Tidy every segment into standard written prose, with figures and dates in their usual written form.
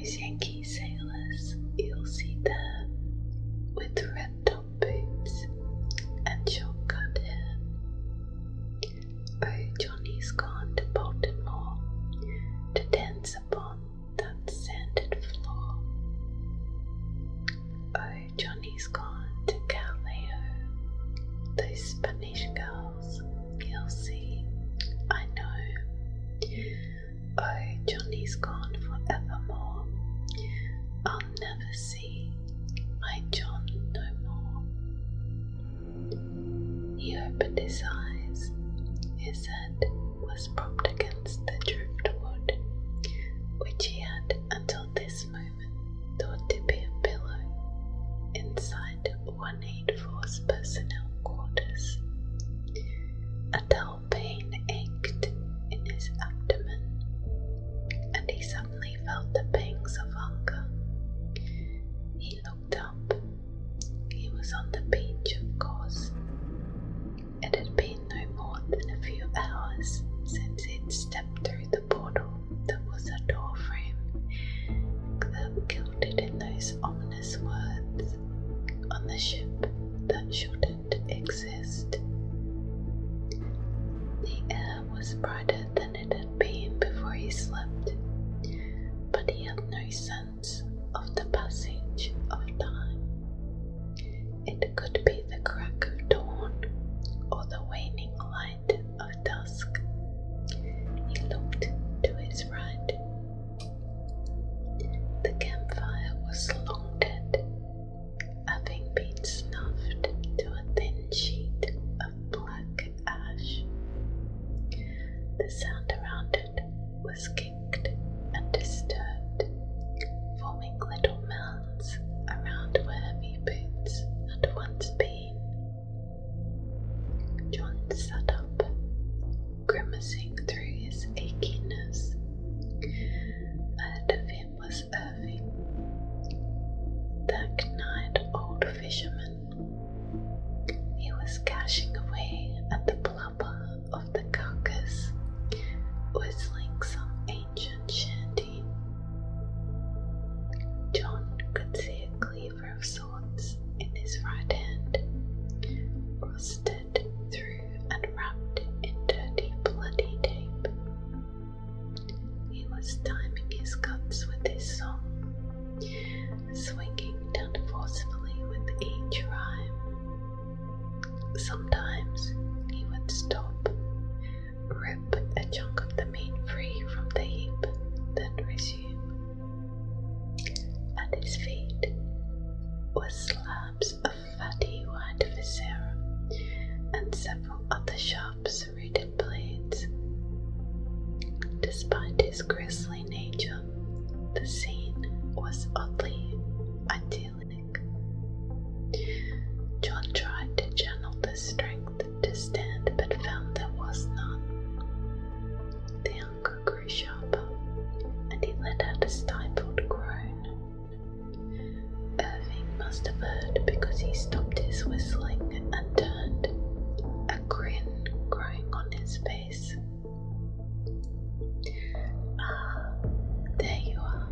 those Yankee sailors you'll see there with red top boots and short-cut hair. Oh, Johnny's gone to Baltimore to dance upon that sanded floor. Oh, Johnny's gone to Calais, those Spanish girls you'll see, I know. Oh, Johnny's gone forevermore, I'll never see my John no more. He opened his eyes, his head was propped against the driftwood, which he had until this moment thought to be a pillow inside 184's personnel quarters. A dull pain ached in his abdomen, and he suddenly felt the pangs of hunger. He looked up. He was on the beach, of course. It had been no more than a few hours since he'd stepped through the portal that was a door frame that gilded in those ominous words on the ship that shouldn't exist. The air was brighter than it had been before he slept, but he had no sense of the passage of time. It could be the crack of dawn or the waning light of dusk. He looked to his right. The campfire was long dead, having been snuffed to a thin sheet of black ash. The sound around it was kicked and disturbed, forming little mounds around where heavy boots had once been. John sat up, grimacing through his achiness. Ahead of him was Irving, that knight'd old fisherman. He was cashing away at the blubber of the carcass, whistling some ancient shanty. John could see a cleaver of swords in his right hand, rusted through and wrapped in dirty, bloody tape. He was timing his cuts with his song, swinging down forcefully with each rhyme. Sometimes he would stop, rip a chunk of the meat free from the heap, then resume. At his feet were slabs of fatty white viscera and several other sharp serrated blades. Despite his grisly nature, the scene was oddly idyllic. John tried to channel the strength to stand, but found there was none. The hunger grew sharper, and he let out a stifled groan. Irving must have heard, because he stopped his whistling and turned, a grin growing on his face. "Ah, there you are,"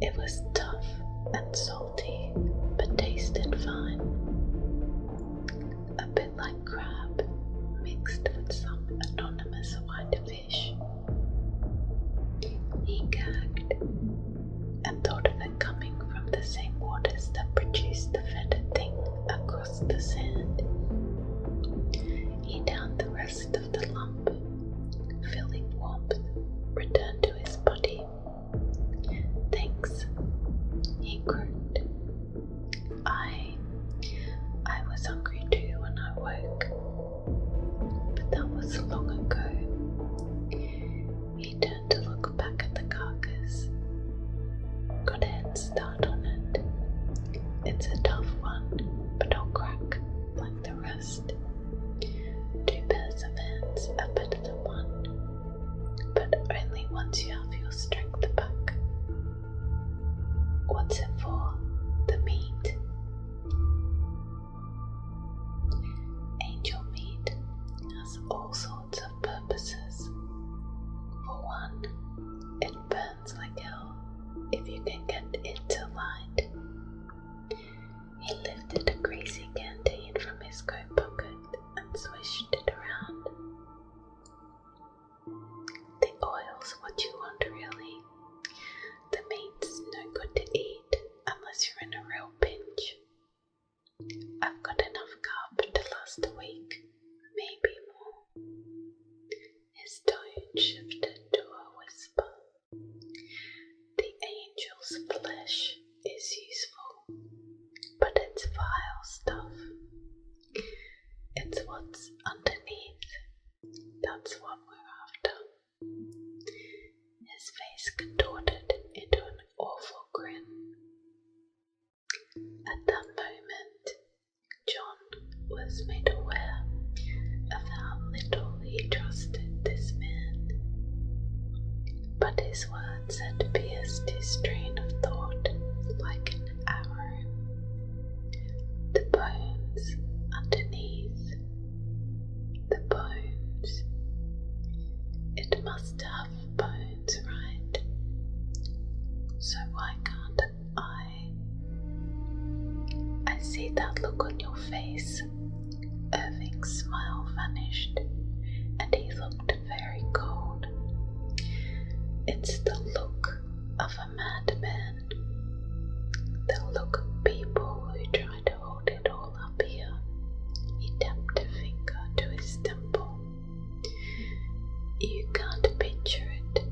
It was tough and salty, but tasted fine. A bit like crab, mixed with some anonymous white fish. He gagged and thought of it coming from the same waters that produced the fetid thing across the sand. He downed the rest of the lump, feeling warmth return to his body. Thanks, he croaked. I was hungry too when I woke, but that was long ago. He turned to look back at the carcass. Got a head start on it. It's a tough one, but I'll crack like the rest. 2 pairs of hands are better than one, but only once you have your strength back. What's it for? The meat? Angel meat has all sorts of purposes. For one, it burns like hell if you can get it to light. He lifted a greasy canteen from his coat pocket and swished it around. The oil's what you want, really. The meat's no good to eat unless you're in a real pinch. I've got enough carb to last a week, maybe more. His tone shifted to a whisper. The angel's flesh is useful, but it's vile stuff. It's what's underneath. That's what we're after. His face contorted into an awful grin. At that moment, John was made aware of how little he trusted this man. But his words had pierced his train of thought like an arrow. The bones underneath. The bones. It must have bones, right? So why can't I see that look on your face. Irving's smile vanished, and he looked very cold. It's the look of a madman. The look of people who try to hold it all up here. He tapped a finger to his temple. You can't picture it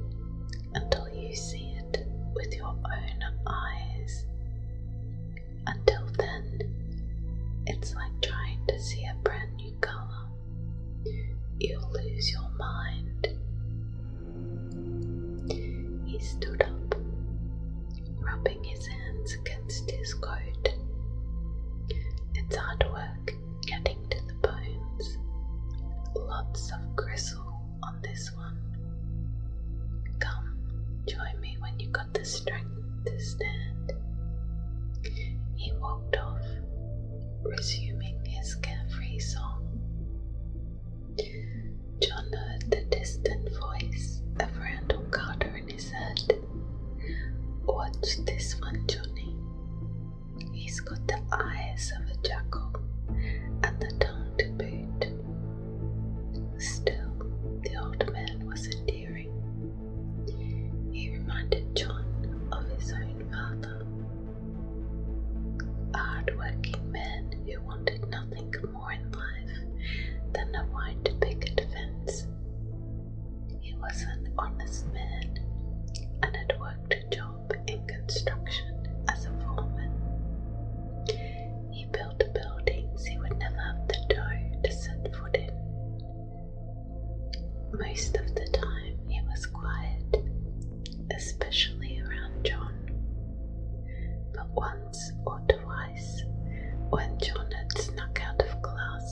until you see it with your own eyes. Until then, it's like trying to see a brand new color. You'll lose your mind. He stood up, rubbing his hands against his coat. It's hard work getting to the bones. Lots of gristle on this one. Come, join me when you got the strength to stand. He walked off, resuming his carefree song. John heard the distant voice of Randall Carter in his head. Watch this one, Johnny. He's got the eyes of a jackal and the tongue to boot. Still, the old man was endearing. He reminded John of his own father. A hard-working man who wanted nothing more in life than a wide picket fence. He was an honest man and had worked a job in construction as a foreman. He built buildings he would never have the dough to set foot in. Most of the time he was quiet, especially around John. But once or twice, when John had snuck out of class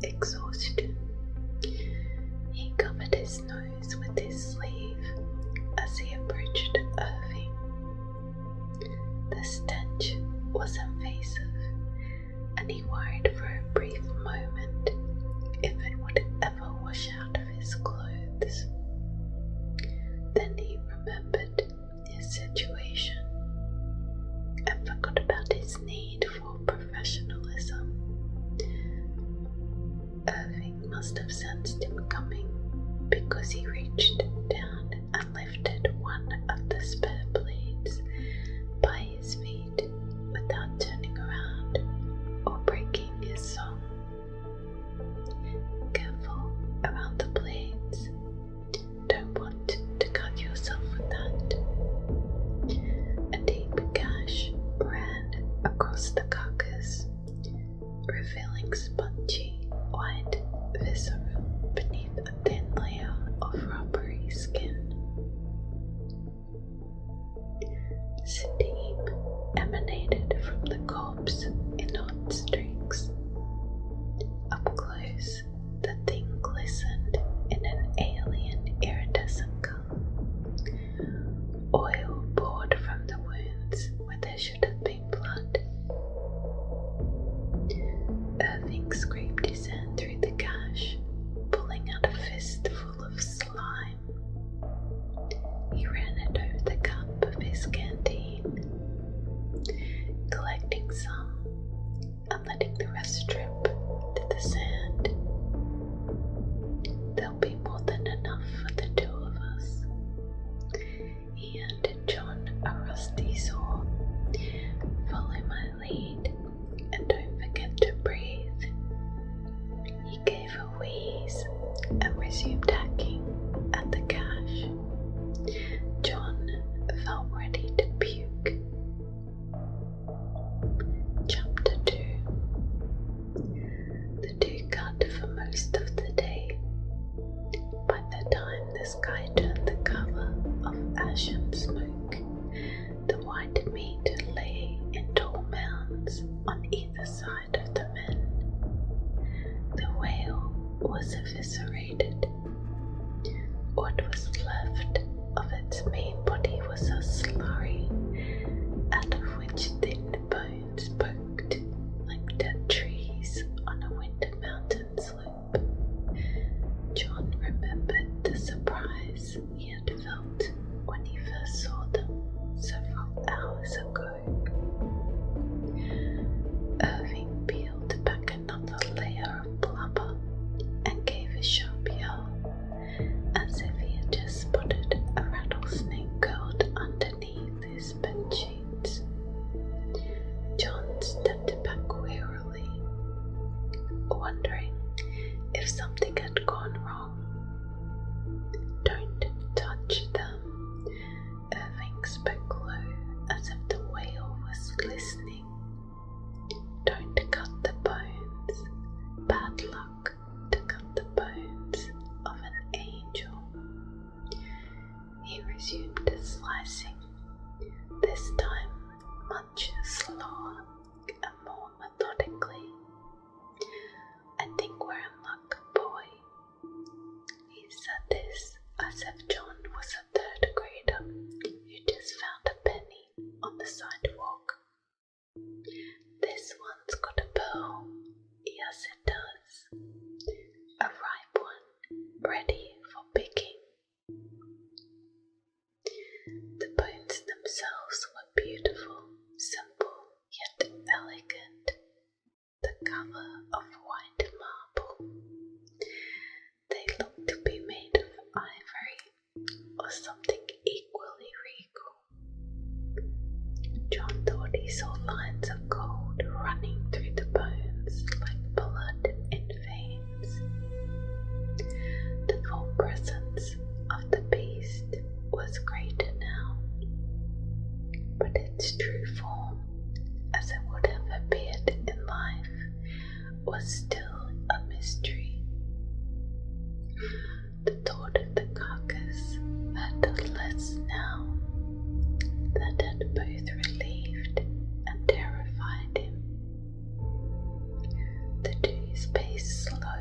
exhaustion. He covered his nose with his sleeve as he approached Irving. The stench was invasive, and he worried for a brief moment if it would ever wash out of his clothes. Then he remembered his situation and forgot about his need for professionalism. Irving must have sensed him coming because he reached down and lifted one of the spare blades by his feet without turning around or breaking his song. Careful around the blades. Don't want to cut yourself with that. A deep gash ran across the carcass, revealing spongy, white viscera beneath a thin layer of rubbery skin. Steam emanated from the corpse in hot streaks. Up close, the thing glistened in an alien iridescent color. Oil poured from the wounds where there should have been blood. Irving scraped his hand through the gash, pulling out a fistful of slime. He ran it over the cup of his canteen, collecting some and letting the rest drip to the sand. There'll be more than enough for the two of us. He handed John a rusty saw. Follow my lead and don't forget to breathe. He gave a wheeze and resumed hacking at the gash. John felt ready to puke. Chapter 2. The two cut for most of the day. By the time the sky turned the color of ashen smoke, the white meat lay in tall mounds on either side of the men. The whale was eviscerated. What was left of its main body was a slurry, out of which thin bones poked like dead trees on a winter mountain slope. John remembered the surprise he had felt when he first saw them several hours ago. Irving peeled back another layer of blubber and gave a sharp yell, as if he had just spotted a rattlesnake curled underneath his bed sheets. John stepped back wearily, wondering if something had gone wrong. Don't touch them, Irving spoke low, as if the whale was listening. Don't cut the bones. Bad luck to cut the bones of an angel. He resumed slicing, this time much slower and more methodically. I think we're in luck, boy. He said this as if John was a third grader who just found a penny on the sidewalk. This one's got a pearl. Yes, it does. A ripe one, ready for picking. The bones themselves were beautiful, simple yet elegant. The color of white marble. They looked to be made of ivory or something equally regal. John thought he saw lines of gold running through the bones like blood in veins. The full presence of the beast was greater now, but its true form, as it would have appeared in life, was still a mystery. The thought of the carcass hurt less now. That had both relieved and terrified him. The two's pace slowed.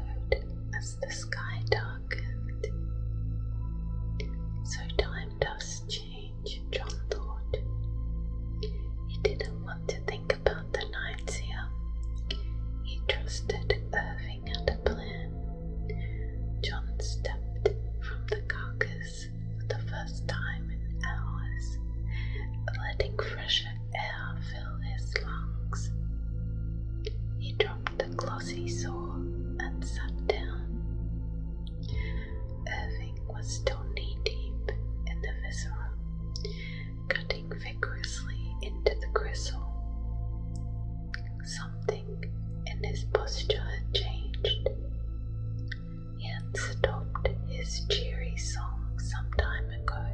trusted Irving had a plan. John stepped from the carcass for the first time in hours, letting fresher air fill his lungs. He dropped the glossy saw and sat down. Irving was still knee-deep in the viscera, cutting vigorously into the gristle. Something in his posture had changed. He had stopped his cheery song some time ago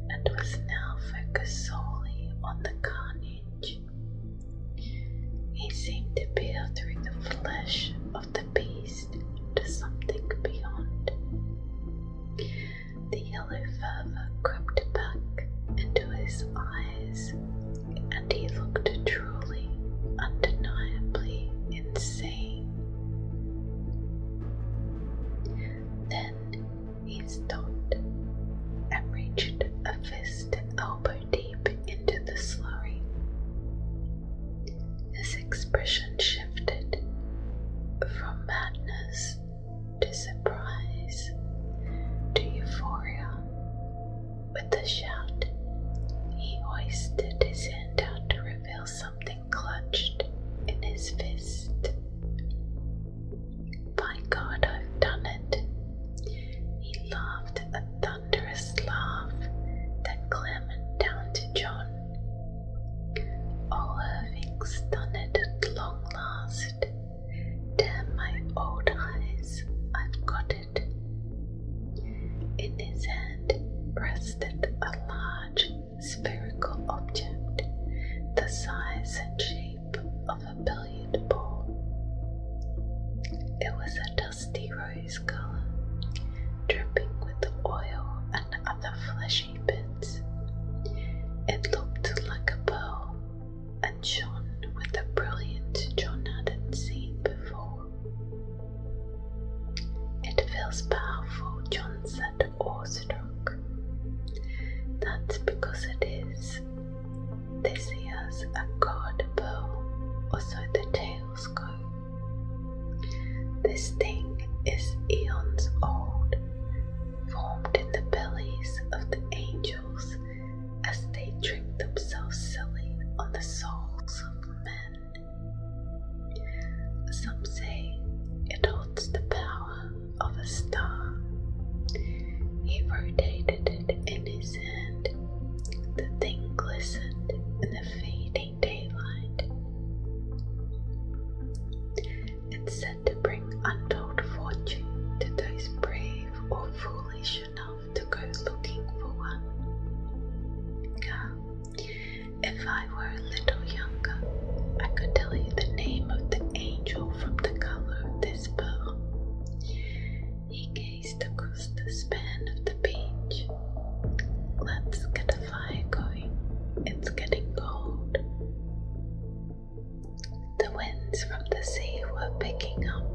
and was now focused solely on the carnage. He seemed to peer through the flesh of the beast to something beyond. The yellow fervor crept back into his eyes, and he looked truly, undeniably insane. Then he stopped and reached a fist elbow deep into the slurry. His expression shifted from madness to surprise to euphoria. With a shout, he hoisted his hand out to reveal something clutched in his fist. "By God, I've done it!" He laughed a thunderous laugh that clambered down to John. "Oh, Irving's done it at long last. Damn my old eyes, I've got it." In his hand rested a large spherical object, the size and shape of a billiard ball. It was a dusty rose color, dripping with oil and other fleshy bits. It looked like a pearl and shone with a brilliance John hadn't seen before. "It feels powerful," John said, awestruck. "That's because it is. This here's a god pearl, or so the tales go. This thing is eons old, formed in the bellies of the angels as they drink themselves silly on the souls of men. Some say it holds the power of a star." He rotated it in his hand. The thing glistened in the fading daylight. "It's said to bring untold fortune to those brave or foolish enough to go looking for one. If I were a little younger, I could tell you the name of the angel from the color of this pearl." He gazed across the span of the beach. "Let's get a fire going. It's getting cold." The winds from the sea were picking up,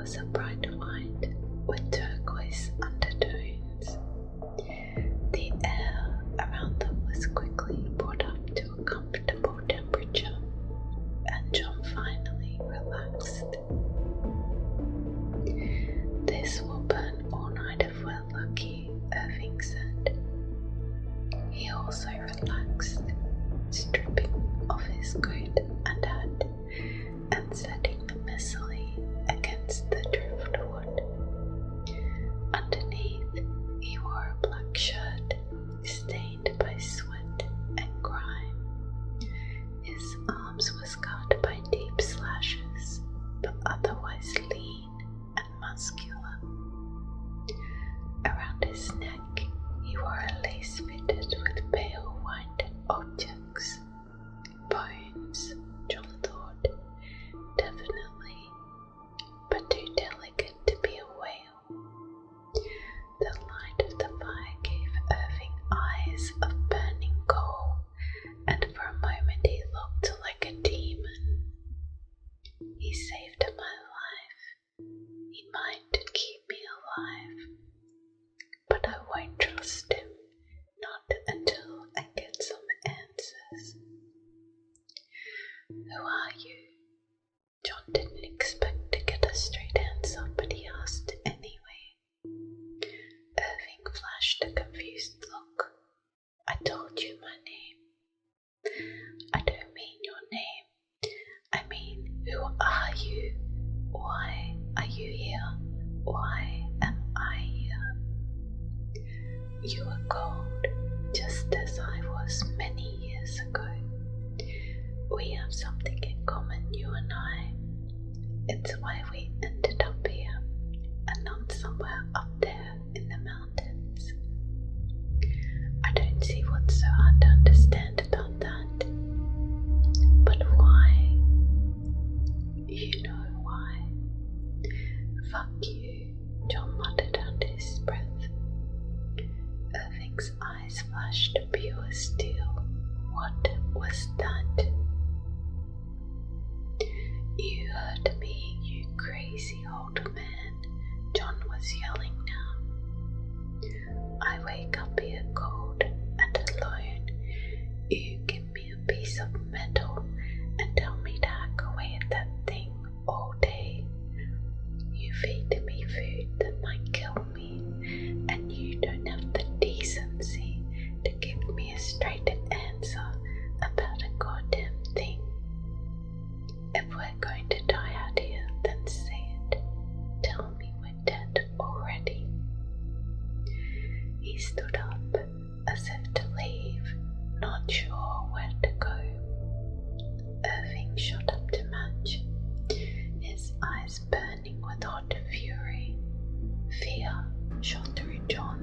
was a bright white with turquoise undertones. The air around them was quickly brought up to a comfortable temperature, and John finally relaxed. "This will burn all night if we're lucky," Irving said. He also relaxed, stripping off his coat and hat and setting them messily against the driftwood. Underneath, he wore a black shirt stained by sweat and grime. His arms were scarred by deep slashes, but otherwise lean and muscular. Around his neck, he wore a lace fitted with pale white objects. Bones, John thought. Definitely, but too delicate to be a whale. The light of the fire gave Irving eyes of burning coal, and for a moment he looked like a demon. "He saved my life. He might keep me alive, but I won't trust him, not until I get some answers." "Who are you?" John didn't expect to get a straight answer, but he asked anyway. Irving flashed a confused look. "I told you my name." "I don't mean your name. I mean, who are you? Why are you here? Why am I here?" "You were cold, just as I was many years ago. We have something in common, you and I. It's why we ended up here, and not somewhere up there in the mountains." "I don't see what's so hard to understand about that. But why?" "You know why." "Fuck you," John muttered under his breath. Irving's eyes flashed pure steel. "What was that?" "You heard me, you crazy old man," John was yelling now. "I wake up here cold and alone. You give me a piece of metal and tell me to hack away at that thing all day. You feed me food that might kill me, and you don't have the decency to give me a straight answer about a goddamn thing. If we're going to die out here, then say it. Tell me we're dead already." He stood up, as if to leave, not sure where to go. Irving shot up to match, his eyes burning with hot fury. Fear shot through John,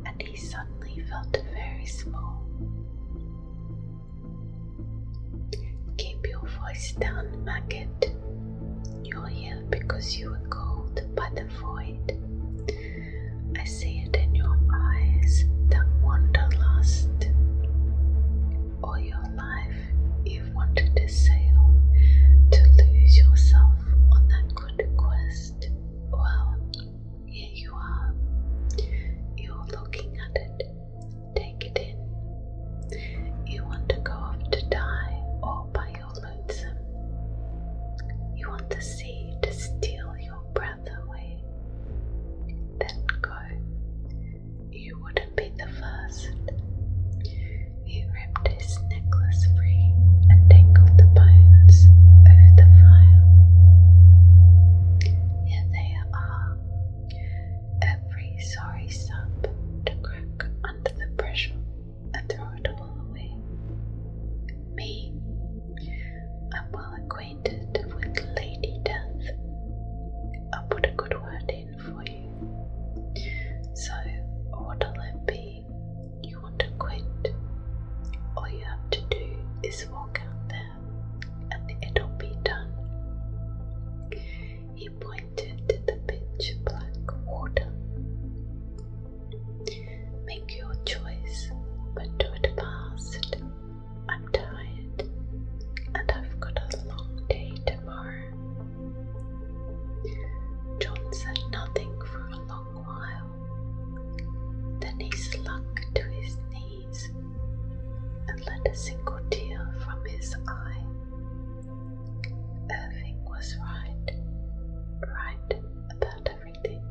and he suddenly felt very small. "Keep your voice down, maggot. You're here because you were called by the void. I see it in your eyes, that wanderlust. All your life you've wanted to sail, to lose yourself on that good quest. Well, here you are. You're looking at it. Take it in. You want to go off to die all by your lonesome. You want the sea to steal your breath away. Then go. You wouldn't be the first." He ripped his necklace free and dangled the bones over the fire. Here they are, every sorry sub to crack under the pressure and throw it all away. Me, I'm well acquainted with Lady Death. a single tear from his eye. Irving was right about everything.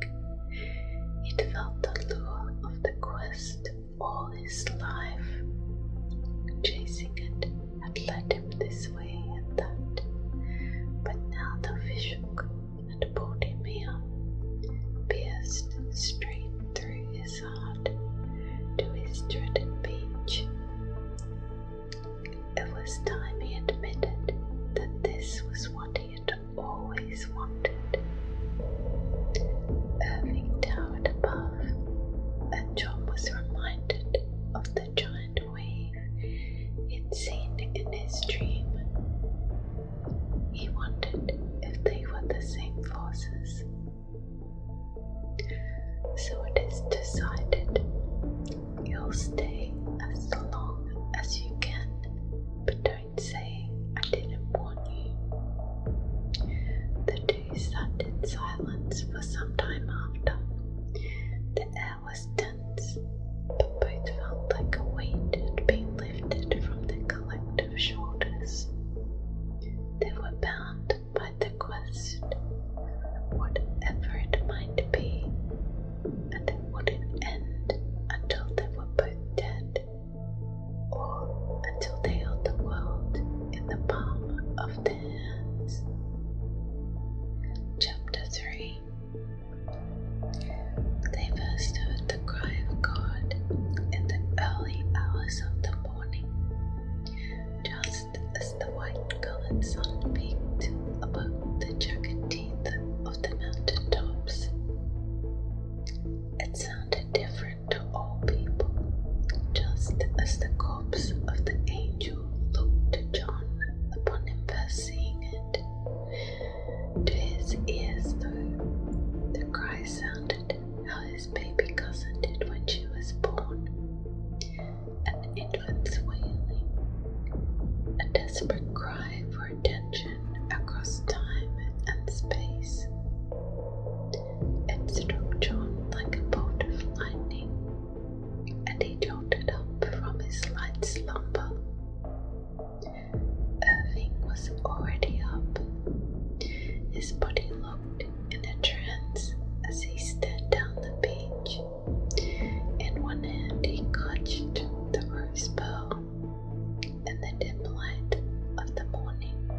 He'd felt the lure of the quest all his life. Chasing it had led him this way and that, but now the fishhook had pulled him here, pierced straight through his heart to his dreaded beach. It was time he admitted that this was what he had always wanted. Irving towered above, and John was reminded of the giant wave he'd seen in his dream. He wondered if they were the same forces. So it is decided. You'll stay as long as you can, but don't say I didn't warn you. The two sat in silence for some time after. The air was tense, but both felt like a weight had been lifted from their collective shoulders. They were bound by the quest, whatever it might be, and it wouldn't end until they were both dead, or until they held the world in the palm of their hands. Chapter 3. They first heard the cry of God in the early hours of the morning, just as the white-colored sun peaked above the jagged teeth of the mountain tops. It sounded different to all people, just as the corpse of the angel looked to John upon him first seeing it. To his ears, though, the cry sounded how his baby cousin did when she was born, an infant's wailing, a desperate cry for attention across time and space. It struck John like a bolt of lightning, and he jolted up from his light slumber. Irving was already up. His body looked in a trance as he stared down the beach. In one hand he clutched the rose pearl. In the dim light of the morning,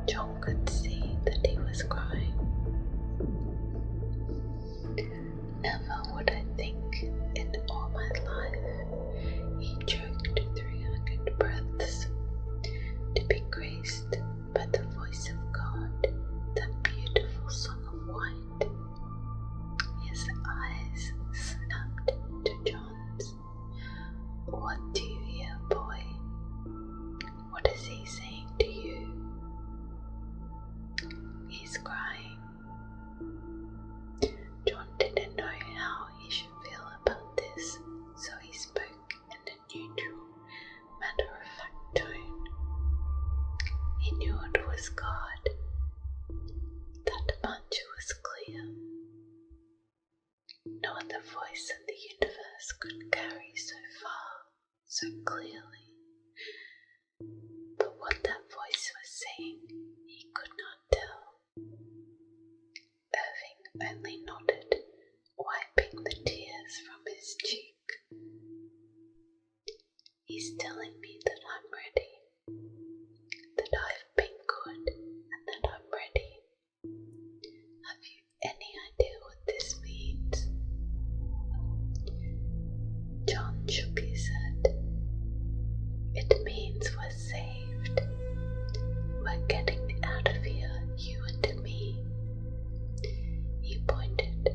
John could see that he was crying. Never would I think in all my life, he choked 300 breaths, to be graced by the voice of God, that beautiful song of white. His eyes snapped to John's. What do you hear, boy? What is he saying to you? He's crying. John didn't know how he should feel about this, so he spoke in a neutral, matter-of-fact tone. He knew it was God. That much was clear. No other voice in the universe could carry so far, so clearly. But what that voice was saying, he could not tell. Irving only nodded, wiping the tears from his cheek. He's telling me that I'm ready, that I've been good, and that I'm ready. Have you any idea what this means? John shook his head. It means we're saved. We're getting out of here, you and me. He pointed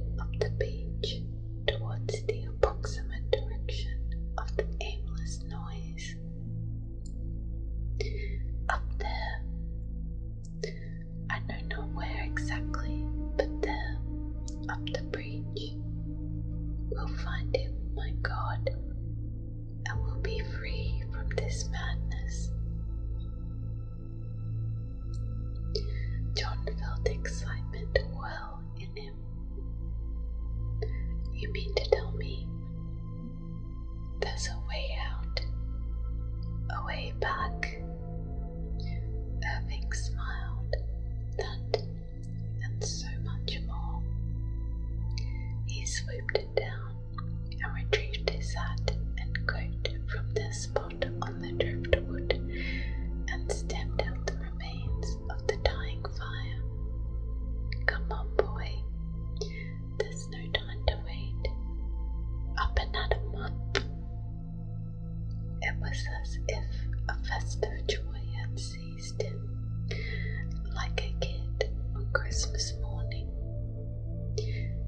Christmas morning.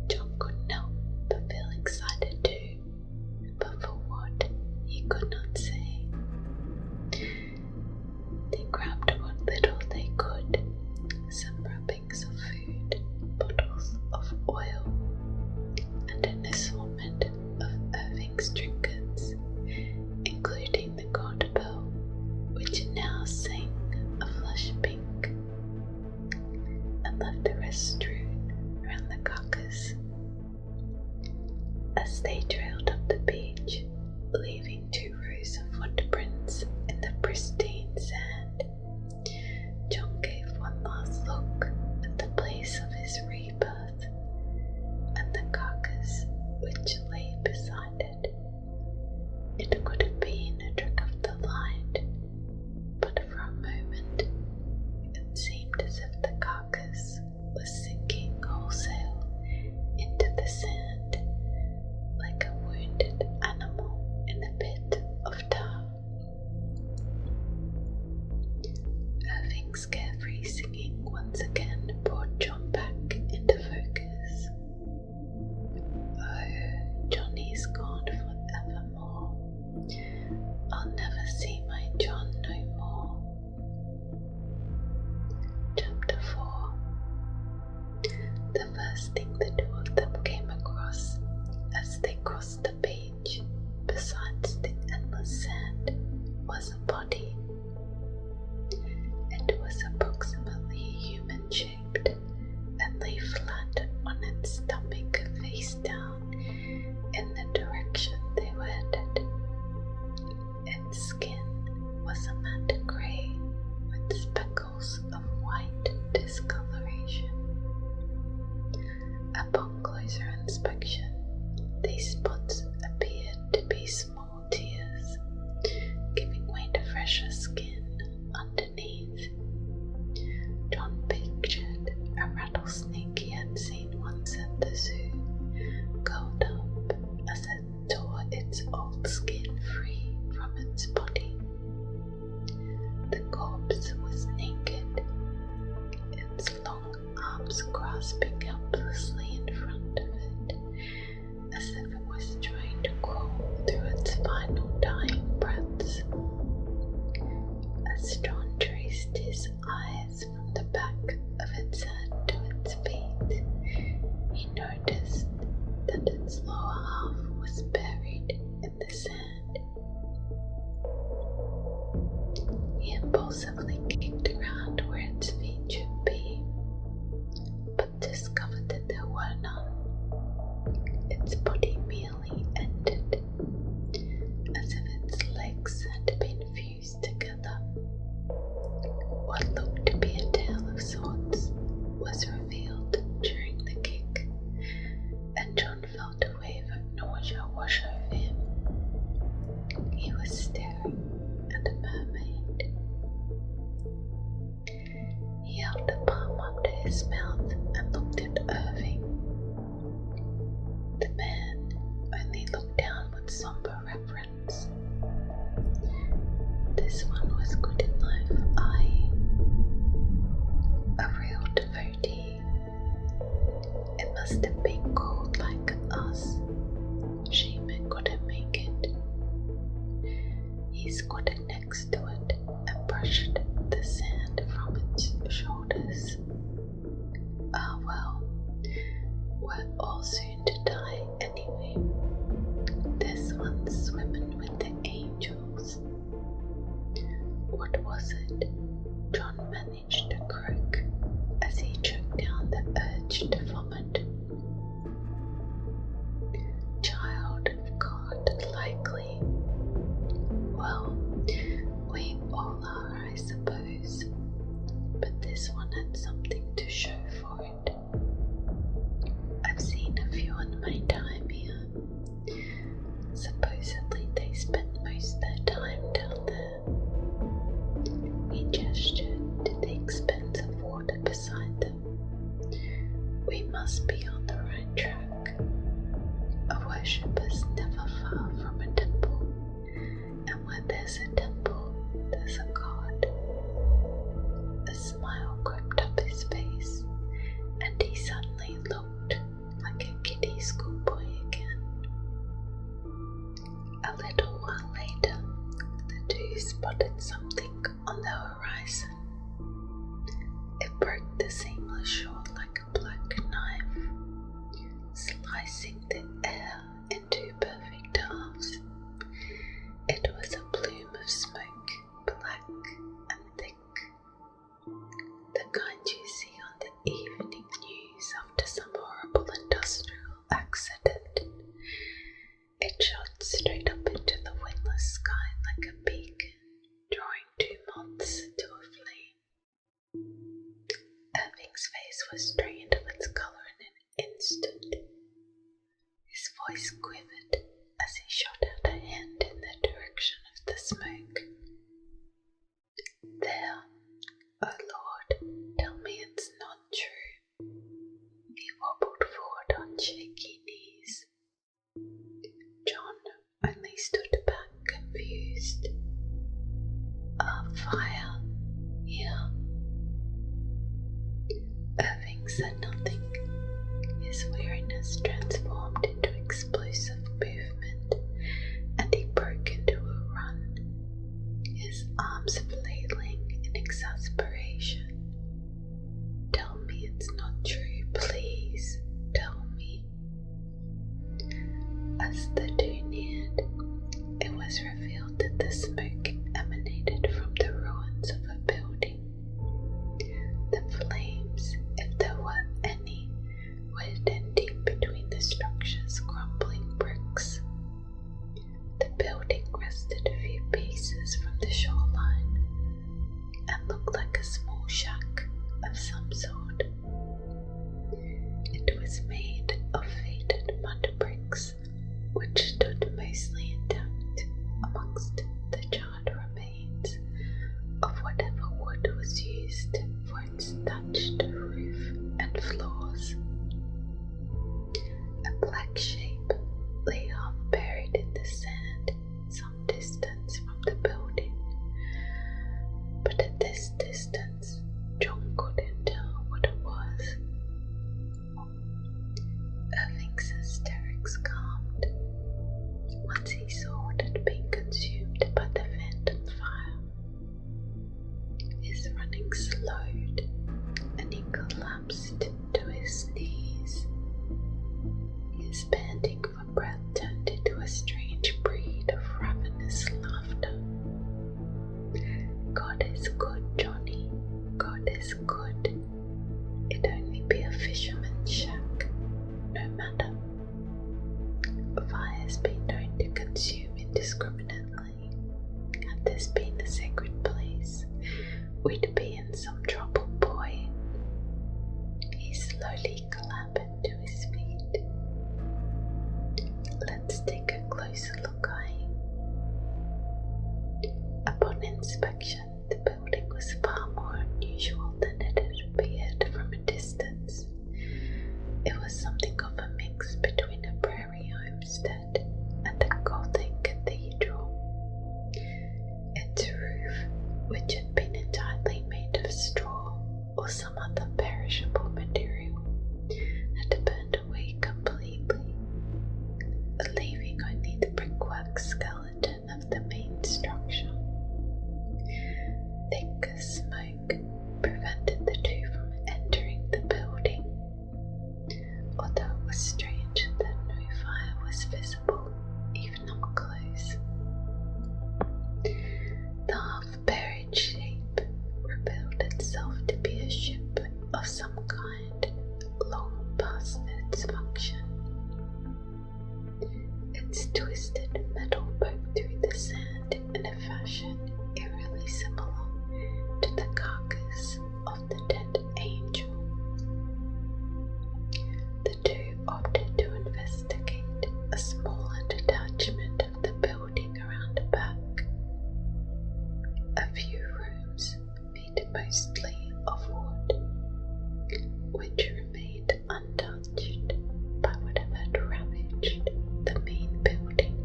John couldn't help but feel excited too, but for what he could not say. They grabbed what little they could, some wrappings of food, bottles of oil, and an assortment of Irving's trinkets, including the gold bell, which now sang a flush pink, and left the rest strewn around the carcass. As they trailed up the beach, leaving 2 rows of footprints in the pristine sand, John gave one last look at the place of his rebirth and the carcass which lay beside it. It could have been a trick of the light, but for a moment it seemed as if the carcass was sinking wholesale into the sand, like a wounded animal in a pit of tar. Irving's carefree singing once again brought John back into focus. Oh, Johnny's gone forevermore. I'll never see my John no more. Chapter 4. The first thing the 2 of them came across as they crossed the beach, besides the endless sand, was a body. It was approximately human-shaped and lay flat on its stomach face down in the direction they were headed. Its skin was a matte grey with speckles of white discoloration. Upon closer inspection, these spots appeared to be small tears, giving way to fresher skin underneath. John pictured a rattlesnake he had seen once at the zoo, curled up as it tore its old skin free from its body. The corpse was naked, its long arms grasping helplessly in front of it, as if it was trying to crawl through its final dying breaths. As John traced his eyes from the back of its head to its feet, he noticed that its lower half was buried in the sand. He impulsively kicked around where its feet should be, but discovered that there were none. Its body merely ended, as if its legs had been fused together. What looked to be a tail of sorts was revealed during the kick, and John felt a wave of nausea wash over him. He was staring at a mermaid. He held a palm up to his mouth and looked at Irving. The man only looked down with somber reverence. This one was good in life, a real devotee. It must have been cold like us. Shame it couldn't make it. He squatted next to it and brushed the sand from its shoulders. Ah well, we're all soon to die anyway. This one's swimming with the angels. What was it? John managed to croak as he choked down the urge to vomit. Child of God, likely. Well, we all are, I suppose, but this one had something to show for it. I've seen a few in my time here. Supposedly they spent most of their time down there. He gestured to the expanse of water beside them. We must be on the right track. A worshipper's never far from a temple, and where there's a temple, there's a god. A smile crept up his face John's face was drained of its colour in an instant. His voice quivered as he shot out a hand in the direction of the smoke. There, oh Lord, tell me it's not true. He wobbled forward on shaky knees. John only stood back confused. A fire here. Irving said nothing. His weariness transformed into explosive movement, and he broke into a run, his arms flailing in exasperation. Tell me it's not true, please, tell me. As the two neared, it was revealed that the smoke emanated from the ruins of a building. The flames, if there were any, were hidden deep between the structure's crumbling bricks. The building rested a few paces from the shoreline and looked like a small shack of some sort. It was made of faded mud bricks, which stood mostly intact amongst the charred remains of whatever wood was used for its thatched roof and floors. A black shape lay half buried in the sand some distance from the building, but at this distance John couldn't tell what it was. Irving's hysterics calmed once he saw what had been consumed by the phantom fire. His running slowed, and he collapsed to his knees. His panting for breath turned into a strange breed of ravenous laughter. God is good, Johnny. God is good. It'd only be a fisherman's shack, no matter. Fire's been known to consume indiscriminately. Had this been a sacred place, we'd be in some trouble, boy. He slowly clambered to his feet. Let's take a closer look, Upon inspection, the building was far more unusual than it had appeared from a distance. It was something of a mix between a prairie homestead and a Gothic cathedral. Its roof, which had been entirely made of straw or some other perishable material, had burned away completely, leaving only the brickwork skeleton of the main structure. Thick smoke prevented the two from entering the building, although it was strange that no fire was visible even up close. The half-buried shape revealed itself to be a ship of some kind, long past its function. Its twisted metal poked through the sand in a fashion eerily similar to the carcass of the dead angel. The two opted to investigate a smaller detachment of the building around the back. A few rooms made mostly of wood, which remained untouched by whatever had ravaged the main building.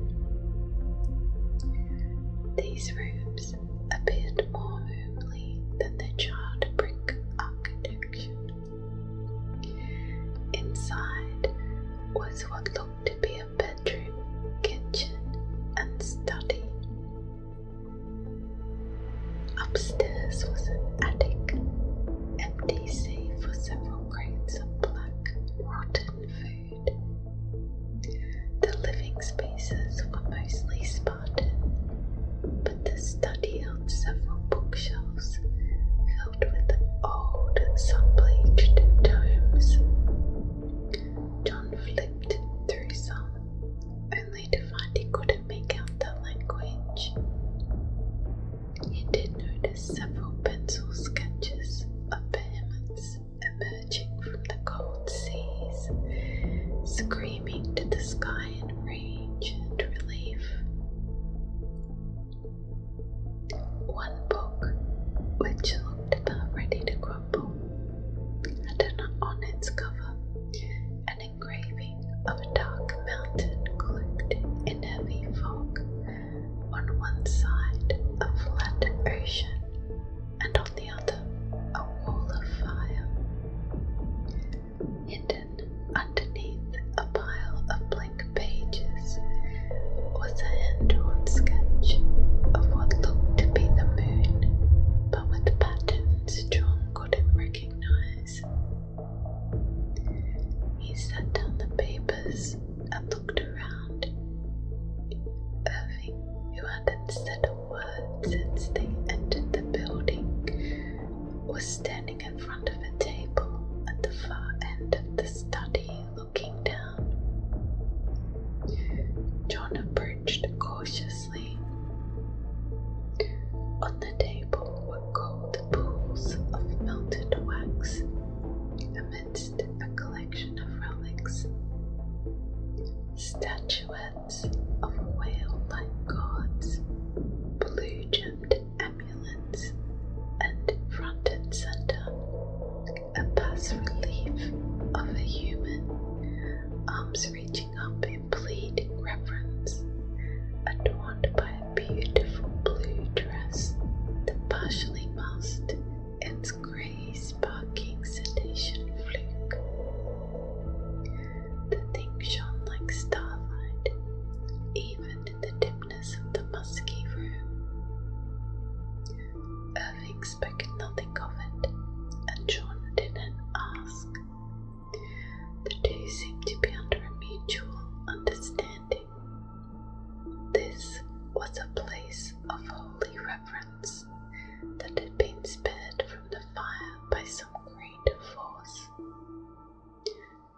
These rooms appeared more homely than the charred brick architecture. Inside was what looked to be a bedroom, kitchen, and study. Upstairs was an attic, empty save for several crates of black, rotten food. The living spaces were mostly Spartan, but the study held several bookshelves filled with old, sun-bleached tomes. John flipped through some shoulders and looked around. Irving, who hadn't said a word since they entered the building, was standing in front of a table at the far end of the study, looking down. John approached cautiously. On the table were cold pools of melted wax, amidst a collection of relics, statuettes of whale-like gods, blue-gemmed amulets, and front and center, a bas-relief of a human, arms reaching up in pleading reverence, adorned by a beautiful blue dress that partially masked its grey sparking sedation fluke. The thing shone like starlight, even in the dimness of the musky room. Irving spoke nothing of it, and John didn't ask. The two seemed to be under a mutual understanding. This was a place of holy reverence that had been spared from the fire by some greater force.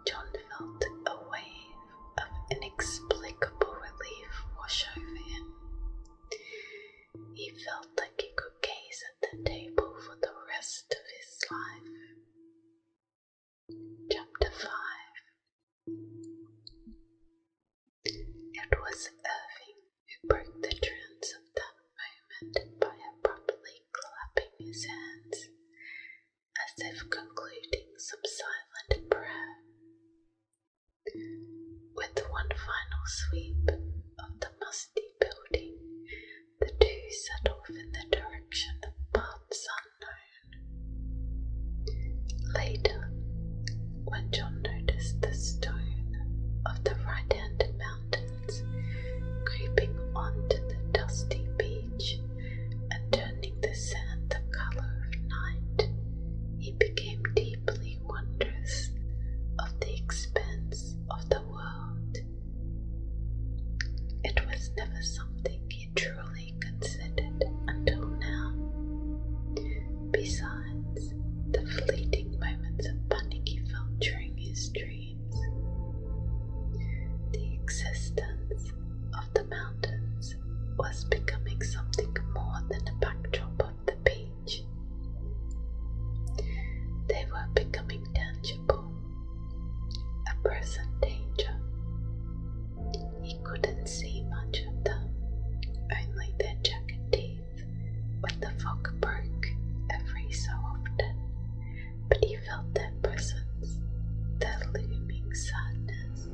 John felt a wave of inexplicable relief wash over him. He felt like he could gaze at the table for the rest of his life. Chapter 5. It was Irving who broke the trance of that moment by abruptly clapping his hands, as if concluding some silent prayer. With one final sweep of the musty building, the two set off in the direction of paths unknown. Later, when John noticed the stone of the right-hand mountains creeping onto the dusty beach and turning the sand the color of night, he became deeply wondrous of the expanse of the world. It was never something he truly considered until now. Besides the fleeting moments of panic he felt during his dreams, the existence of the mountains was becoming something more than a backdrop of the beach. They were becoming tangible, a present danger. He couldn't see much of them, only their jagged teeth when the fog broke every so often, but he felt their presence, their looming sadness.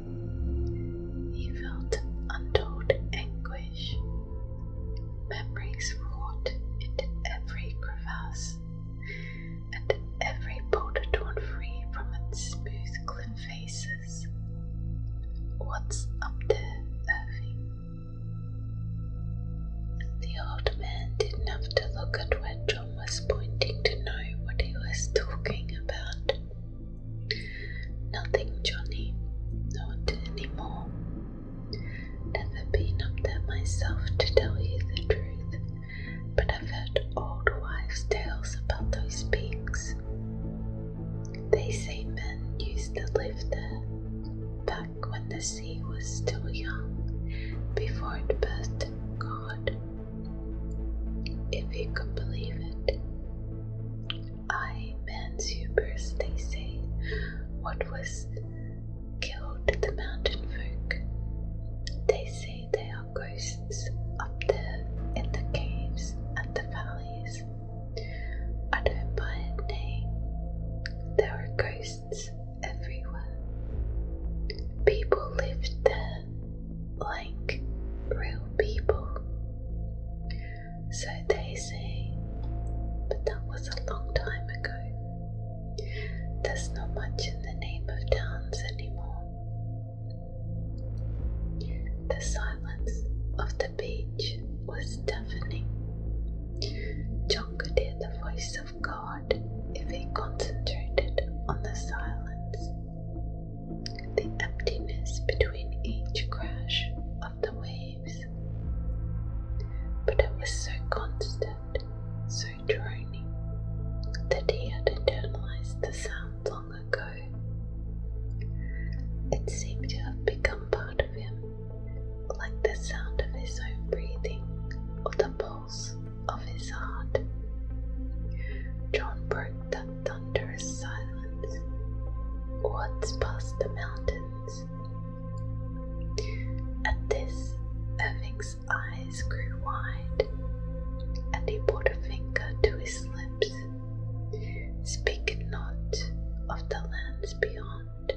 He felt untold anguish, memories wrought into every crevasse, and every boulder torn free from its smooth cliff faces. What's up there, Irving? The old man didn't have to look at where John was pointing to know what he was talking about. Nothing, Johnny, not anymore. Never been up there myself, to tell you the truth, but I've heard old wives' tales about those peaks. They say men used to live there, back when the sea was still young, before it birthed God. If you can believe it. Man's hubris, they say, what was killed the mountain folk. They say they are ghosts up there in the caves and the valleys. I don't buy it, nay. There are ghosts everywhere. People lived there, like real people. So they say, but that was a long time ago. There's not much in the name of towns It seemed to have become part of him, like the sound of his own breathing or the pulse of his heart. John broke that thunderous silence. Once past the mountains. At this, Irving's eyes grew wide, and he put a finger to his lips. Speak not of the lands beyond,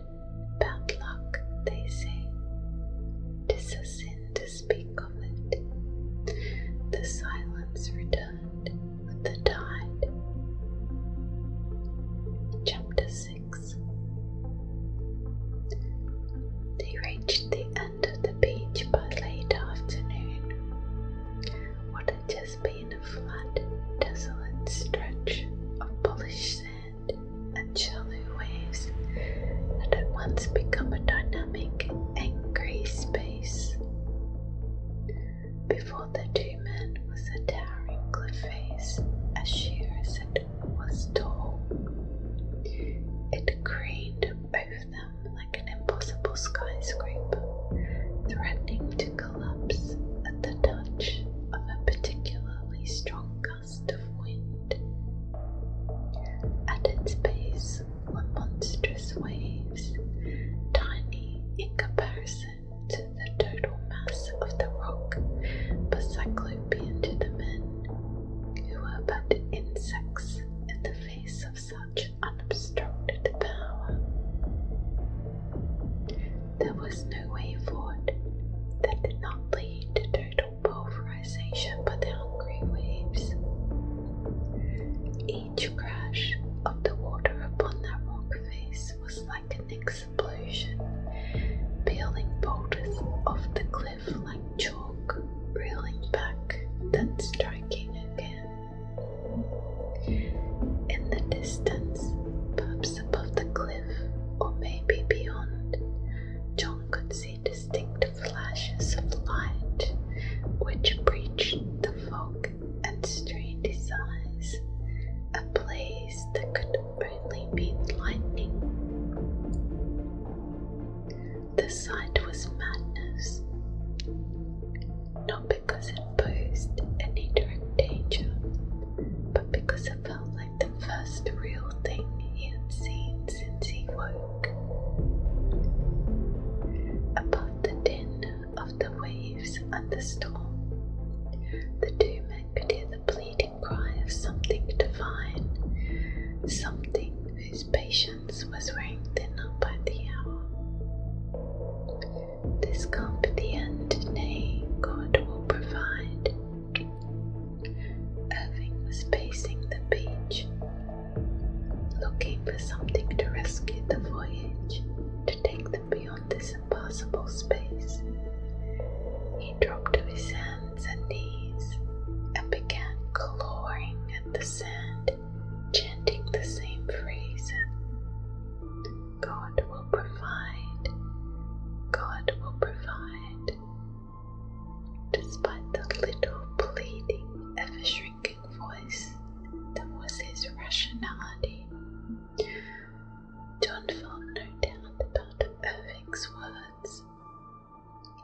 bad luck, they say. 'Tis a sin to speak of it. The silence returned with the tide. Chapter 6. They reached the end of the beach by late afternoon. What had just been a flat, desolate stretch of polished sand and shallow waves had at once become a dynamic, angry space. Before the two men was a towering cliff face, as sheer as it was tall. It craned over them like an impossible skyscraper, threatening to collapse at the touch of a particularly strong gust of wind. At its base were monstrous waves, tiny in comparison to the total mass of the rock, but cyclopean to the men, who were but insects in the face of such unobstructed power. There was no way forward that did not lead to total pulverization by the hungry waves. Each crash of the water upon that rock face was like an explosion, peeling boulders off the cliff like chalk, reeling back, then striking again. In the distance, perhaps above the cliff, or maybe beyond, John could see distinct flashes of light, which breached the fog and strained his eyes, a blaze that could only mean lightning. The sight was madness, not because it posed any direct danger, but because it felt like the first real thing he had seen since he woke. Above the din of the waves and the storm, the two men could hear the pleading cry of something divine, something whose patience was wearing thinner by the hour. This can't be the end, nay, God will provide. Irving was pacing the beach, looking for something to rescue the voyage, to take them beyond this impassable space. He dropped to his hands and knees and began clawing at the sand, chanting the same phrase. God will provide. God will provide. Despite the little pleading, ever-shrinking voice that was his rationality, John felt no doubt about Irving's words.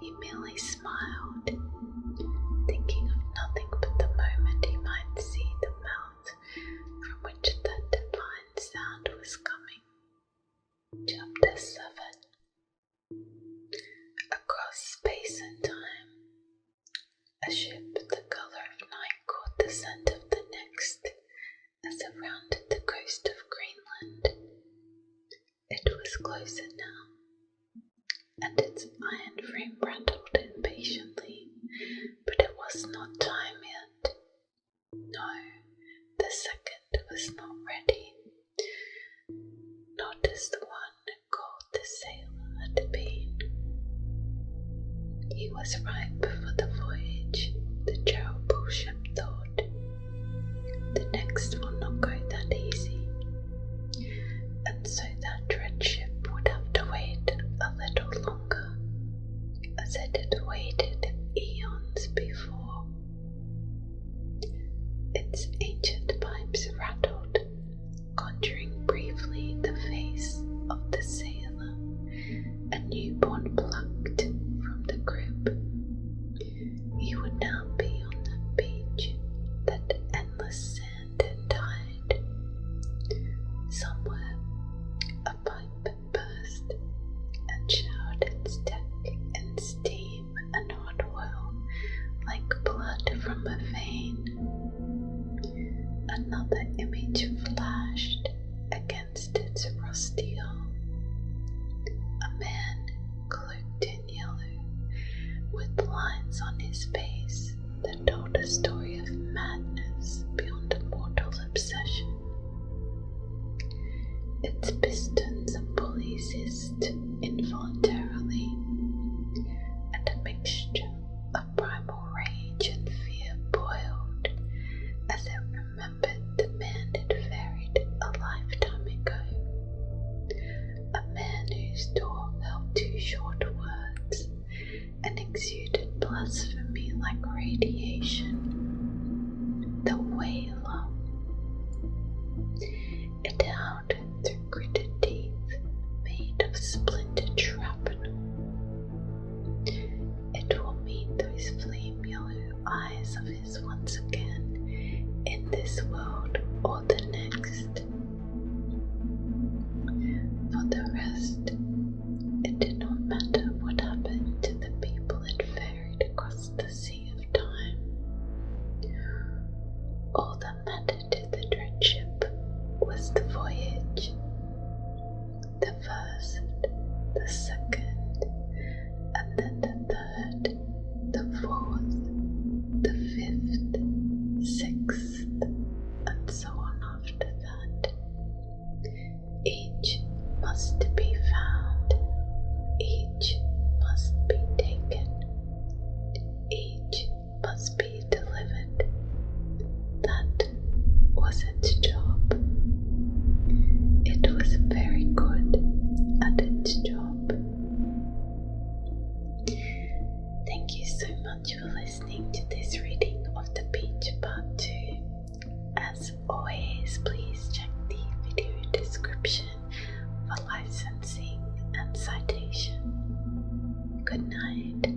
He merely smiled, thinking of nothing but the moment he might see the mouth from which that divine sound was coming. Chapter 7. Across space and time, a ship the colour of night caught the scent of the next as it rounded the coast of Greenland. It was closer now, and its iron frame rattled impatiently, but it was not time yet. No, the second was not ready, not as the one called the sailor had been. He was right before the voyage, the terrible ship thought. The next will not go that easy, and so that dread ship would have to wait a little longer, as it had waited eons before. Its ancient pipes rattled, conjuring briefly the face of the sailor, a new whose door held 2 short words and exuded blasphemy like radiation. The Whaler. It howled through gritted teeth made of splintered shrapnel. It will meet those flame yellow eyes of his once again in this world or the next. For the rest, it did not matter what happened to the people it ferried across the sea of time. All that mattered to the dread ship was the voyage. The first, the second, and then the third, the fourth, the fifth, sixth, and so on after that. Each must be found, each must be taken, each must be delivered. That was its job. It was very good at its job. Thank you so much for listening to this reading of The Beach Part 2. As always, please check the video description for licensing and citation. Good night.